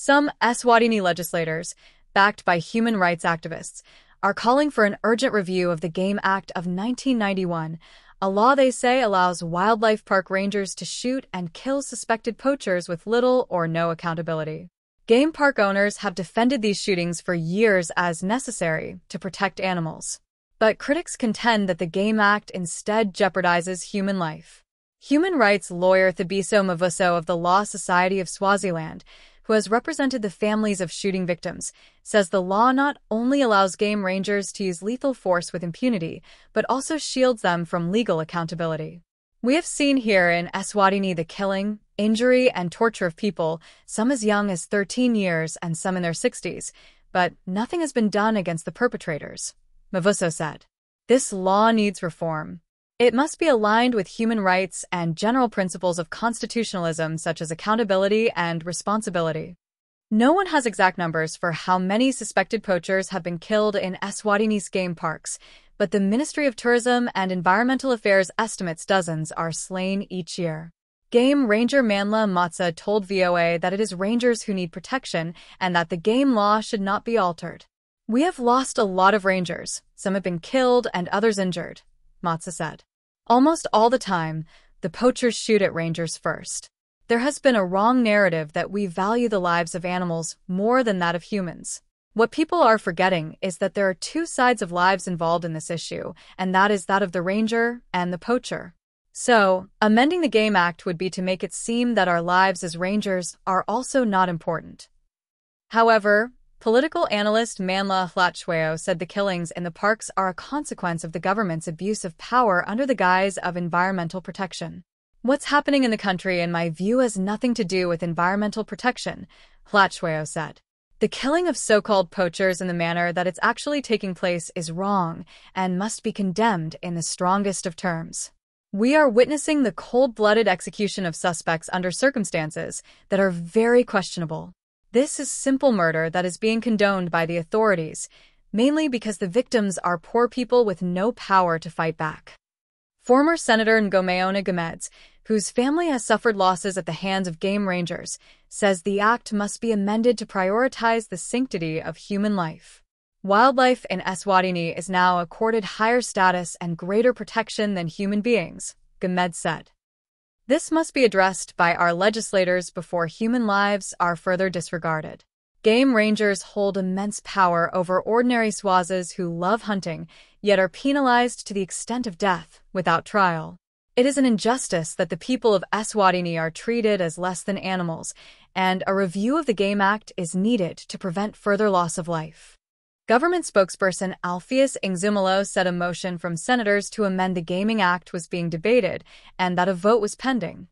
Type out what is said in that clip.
Some Eswatini legislators, backed by human rights activists, are calling for an urgent review of the Game Act of 1991, a law they say allows wildlife park rangers to shoot and kill suspected poachers with little or no accountability. Game park owners have defended these shootings for years as necessary to protect animals. But critics contend that the Game Act instead jeopardizes human life. Human rights lawyer Thabiso Mavuso of the Law Society of Swaziland, who has represented the families of shooting victims, says the law not only allows game rangers to use lethal force with impunity, but also shields them from legal accountability. We have seen here in Eswatini the killing, injury, and torture of people, some as young as 13 years and some in their 60s, but nothing has been done against the perpetrators, Mavuso said. This law needs reform. It must be aligned with human rights and general principles of constitutionalism such as accountability and responsibility. No one has exact numbers for how many suspected poachers have been killed in Eswatini's game parks, but the Ministry of Tourism and Environmental Affairs estimates dozens are slain each year. Game ranger Manla Matsa told VOA that it is rangers who need protection and that the game law should not be altered. "We have lost a lot of rangers. Some have been killed and others injured," Matsa said. "Almost all the time, the poachers shoot at rangers first. There has been a wrong narrative that we value the lives of animals more than that of humans. What people are forgetting is that there are two sides of lives involved in this issue, and that is that of the ranger and the poacher. So, amending the Game Act would be to make it seem that our lives as rangers are also not important." However, political analyst Manla Hlatshweo said the killings in the parks are a consequence of the government's abuse of power under the guise of environmental protection. "What's happening in the country, in my view, has nothing to do with environmental protection," Hlatshweo said. "The killing of so-called poachers in the manner that it's actually taking place is wrong and must be condemned in the strongest of terms. We are witnessing the cold-blooded execution of suspects under circumstances that are very questionable. This is simple murder that is being condoned by the authorities, mainly because the victims are poor people with no power to fight back." Former Senator Ngomeona Gomez, whose family has suffered losses at the hands of game rangers, says the act must be amended to prioritize the sanctity of human life. "Wildlife in Eswatini is now accorded higher status and greater protection than human beings," Gomez said. "This must be addressed by our legislators before human lives are further disregarded." Game rangers hold immense power over ordinary Swazis who love hunting, yet are penalized to the extent of death without trial. It is an injustice that the people of Eswatini are treated as less than animals, and a review of the Game Act is needed to prevent further loss of life. Government spokesperson Alpheus Ngzumalo said a motion from senators to amend the Gaming Act was being debated and that a vote was pending.